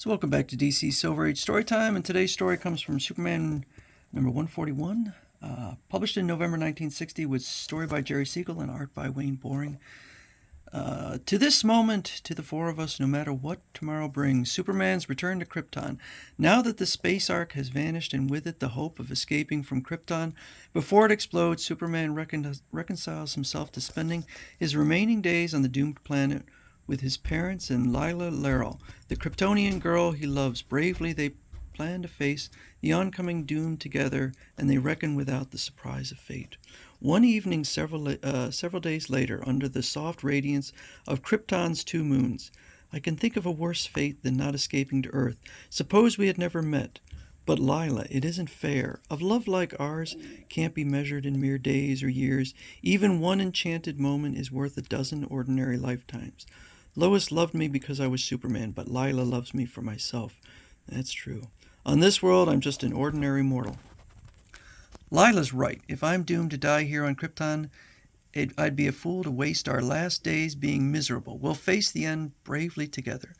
So welcome back to DC Silver Age Storytime, and today's story comes from Superman number 141, published in November 1960 with story by Jerry Siegel and art by Wayne Boring. To this moment, to the four of us, no matter what tomorrow brings, Superman's return to Krypton. Now that the space ark has vanished and with it the hope of escaping from Krypton, before it explodes, Superman reconciles himself to spending his remaining days on the doomed planet with his parents and Lila Laurel, the Kryptonian girl he loves. Bravely they plan to face the oncoming doom together, and they reckon without the surprise of fate. One evening, several days later, under the soft radiance of Krypton's two moons, I can think of a worse fate than not escaping to Earth. Suppose we had never met. But Lila, it isn't fair. Of love like ours can't be measured in mere days or years. Even one enchanted moment is worth a dozen ordinary lifetimes. Lois loved me because I was Superman, but Lila loves me for myself. That's true. On this world, I'm just an ordinary mortal. Lila's right. If I'm doomed to die here on Krypton, I'd be a fool to waste our last days being miserable. We'll face the end bravely together.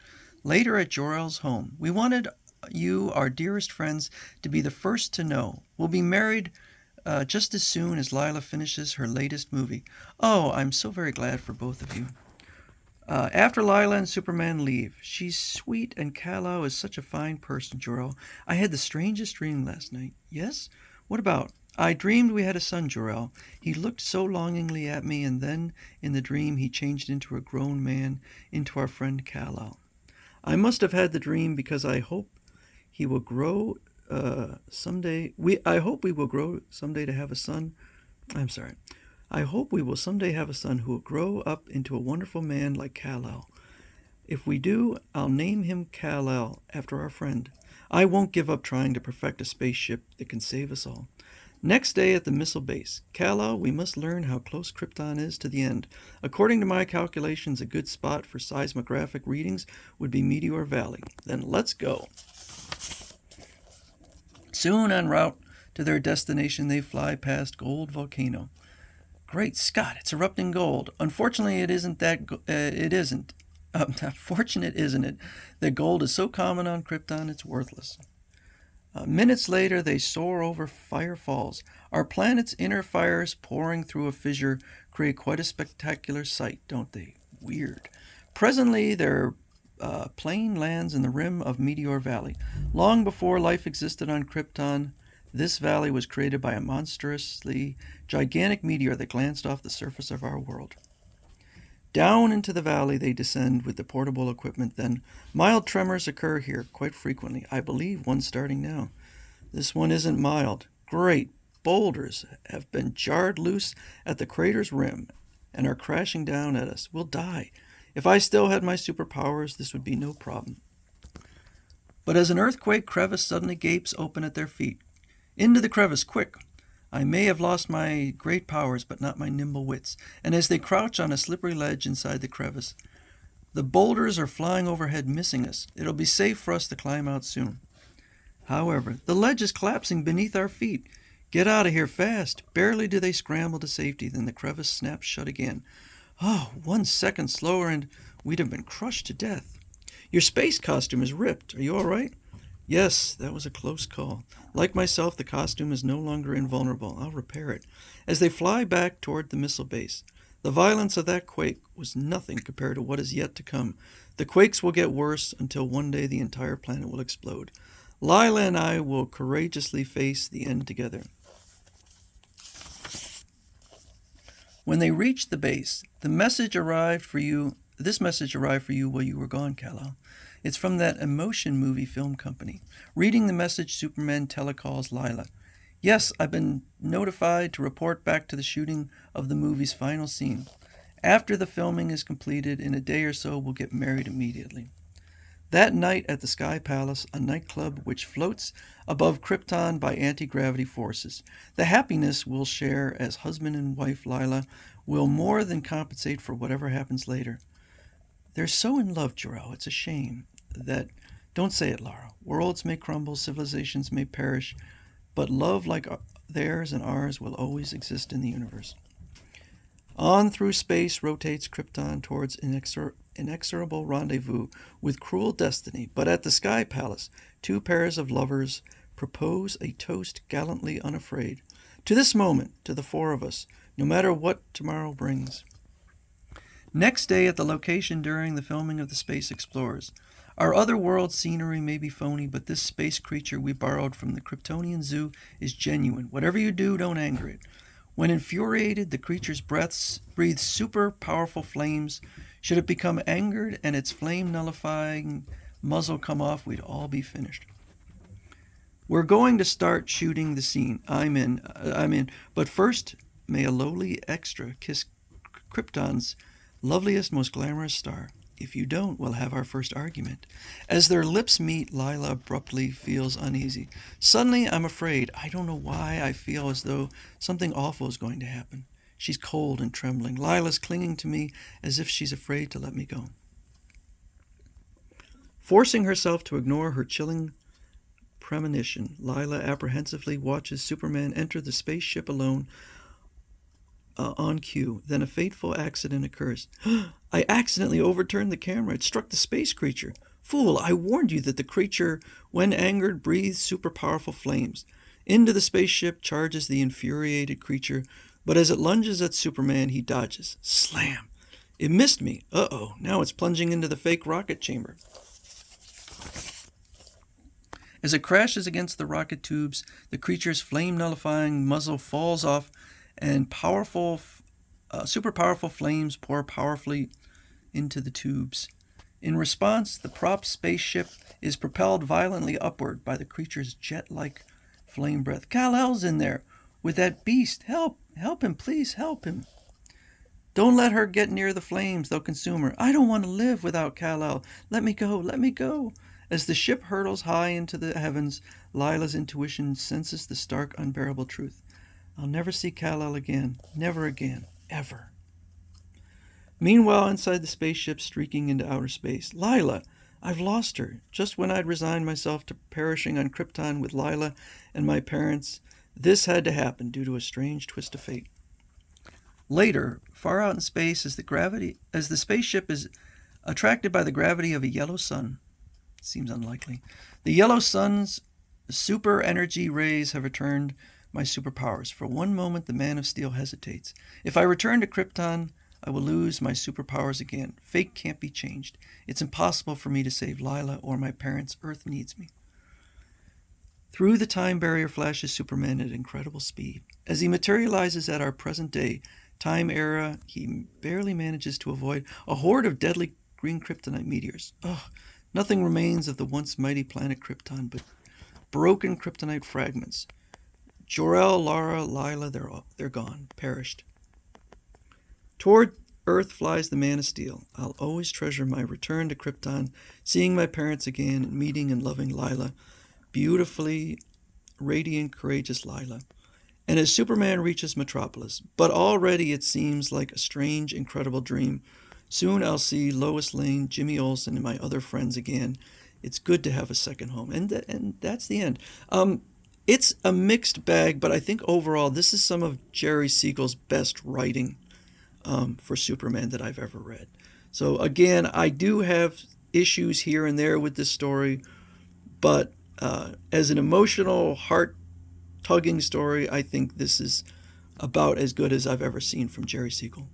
Later at Jor-El's home, we wanted you, our dearest friends, to be the first to know. We'll be married just as soon as Lila finishes her latest movie. Oh, I'm so very glad for both of you. After Lila and Superman leave, she's sweet and Kal-El is such a fine person, Jor-El. I had the strangest dream last night. Yes? What about? I dreamed we had a son, Jor-El. He looked so longingly at me, and then, in the dream, he changed into a grown man, into our friend Kal-El. I must have had the dream because I hope he will grow someday. I hope we will grow someday to have a son. I hope we will someday have a son who will grow up into a wonderful man like Kal-El. If we do, I'll name him Kal-El, after our friend. I won't give up trying to perfect a spaceship that can save us all. Next day at the missile base. Kal-El, we must learn how close Krypton is to the end. According to my calculations, a good spot for seismographic readings would be Meteor Valley. Then let's go. Soon en route to their destination, they fly past Gold Volcano. Great Scott, it's erupting gold. Unfortunately, fortunate, isn't it, that gold is so common on Krypton it's worthless. Minutes later, they soar over Fire Falls. Our planet's inner fires pouring through a fissure create quite a spectacular sight, don't they? Weird. Presently, their plane lands in the rim of Meteor Valley. Long before life existed on Krypton, this valley was created by a monstrously gigantic meteor that glanced off the surface of our world. Down into the valley they descend with the portable equipment. Then mild tremors occur here quite frequently. I believe one starting now. This one isn't mild. Great boulders have been jarred loose at the crater's rim and are crashing down at us. We'll die. If I still had my superpowers, this would be no problem. But as an earthquake crevice suddenly gapes open at their feet. Into the crevice, quick! I may have lost my great powers, but not my nimble wits. And as they crouch on a slippery ledge inside the crevice, the boulders are flying overhead, missing us. It'll be safe for us to climb out soon. However, the ledge is collapsing beneath our feet. Get out of here fast. Barely do they scramble to safety, then the crevice snaps shut again. Oh, 1 second slower and we'd have been crushed to death. Your space costume is ripped. Are you all right? Yes, that was a close call. Like myself, the costume is no longer invulnerable. I'll repair it. As they fly back toward the missile base, the violence of that quake was nothing compared to what is yet to come. The quakes will get worse until one day the entire planet will explode. Lila and I will courageously face the end together. When they reached the base, this message arrived for you while you were gone, Kal-El. It's from that Emotion movie film company. Reading the message, Superman telecalls Lila. Yes, I've been notified to report back to the shooting of the movie's final scene. After the filming is completed, in a day or so, we'll get married immediately. That night at the Sky Palace, a nightclub which floats above Krypton by anti-gravity forces. The happiness we'll share as husband and wife, Lila, will more than compensate for whatever happens later. They're so in love, Jor-El. It's a shame that... Don't say it, Lara. Worlds may crumble, civilizations may perish, but love like theirs and ours will always exist in the universe. On through space rotates Krypton towards inexorable rendezvous with cruel destiny, but at the Sky Palace, two pairs of lovers propose a toast gallantly unafraid. To this moment, to the four of us, no matter what tomorrow brings. Next day at the location during the filming of the Space Explorers. Our other world scenery may be phony, but this space creature we borrowed from the Kryptonian zoo is genuine. Whatever you do, don't anger it. When infuriated, the creature's breaths breathe super powerful flames. Should it become angered and its flame nullifying muzzle come off, we'd all be finished. We're going to start shooting the scene. I'm in. But first, may a lowly extra kiss Krypton's loveliest, most glamorous star. If you don't, we'll have our first argument. As their lips meet, Lila abruptly feels uneasy. Suddenly, I'm afraid. I don't know why I feel as though something awful is going to happen. She's cold and trembling. Lila's clinging to me as if she's afraid to let me go. Forcing herself to ignore her chilling premonition, Lila apprehensively watches Superman enter the spaceship alone, on cue. Then a fateful accident occurs. I accidentally overturned the camera. It struck the space creature. Fool, I warned you that the creature, when angered, breathes super powerful flames. Into the spaceship charges the infuriated creature, but as it lunges at Superman, he dodges. Slam! It missed me. Uh-oh, now it's plunging into the fake rocket chamber. As it crashes against the rocket tubes, the creature's flame-nullifying muzzle falls off, and super powerful flames pour powerfully into the tubes. In response, the prop spaceship is propelled violently upward by the creature's jet-like flame breath. Kal-El's in there with that beast. Help! Help him, please, help him. Don't let her get near the flames. They'll consume her. I don't want to live without Kal-El. Let me go, let me go. As the ship hurtles high into the heavens, Lila's intuition senses the stark, unbearable truth. I'll never see Kal-El again. Never again. Ever. Meanwhile, inside the spaceship streaking into outer space. Lila! I've lost her. Just when I'd resigned myself to perishing on Krypton with Lila and my parents, this had to happen due to a strange twist of fate. Later, far out in space, as the spaceship is attracted by the gravity of a yellow sun. Seems unlikely. The yellow sun's super energy rays have returned my superpowers. For one moment, the Man of Steel hesitates. If I return to Krypton, I will lose my superpowers again. Fate can't be changed. It's impossible for me to save Lila or my parents. Earth needs me. Through the time barrier flashes Superman at incredible speed. As he materializes at our present day time era, he barely manages to avoid a horde of deadly green kryptonite meteors. Nothing remains of the once mighty planet Krypton but broken kryptonite fragments. Jor-El, Lara, Lila, they're gone, perished. Toward Earth flies the Man of Steel. I'll always treasure my return to Krypton, seeing my parents again, and meeting and loving Lila, beautifully radiant, courageous Lila. And as Superman reaches Metropolis, but already it seems like a strange, incredible dream. Soon I'll see Lois Lane, Jimmy Olsen, and my other friends again. It's good to have a second home. And that's the end. It's a mixed bag, but I think overall this is some of Jerry Siegel's best writing for Superman that I've ever read. So again, I do have issues here and there with this story, but as an emotional, heart-tugging story, I think this is about as good as I've ever seen from Jerry Siegel.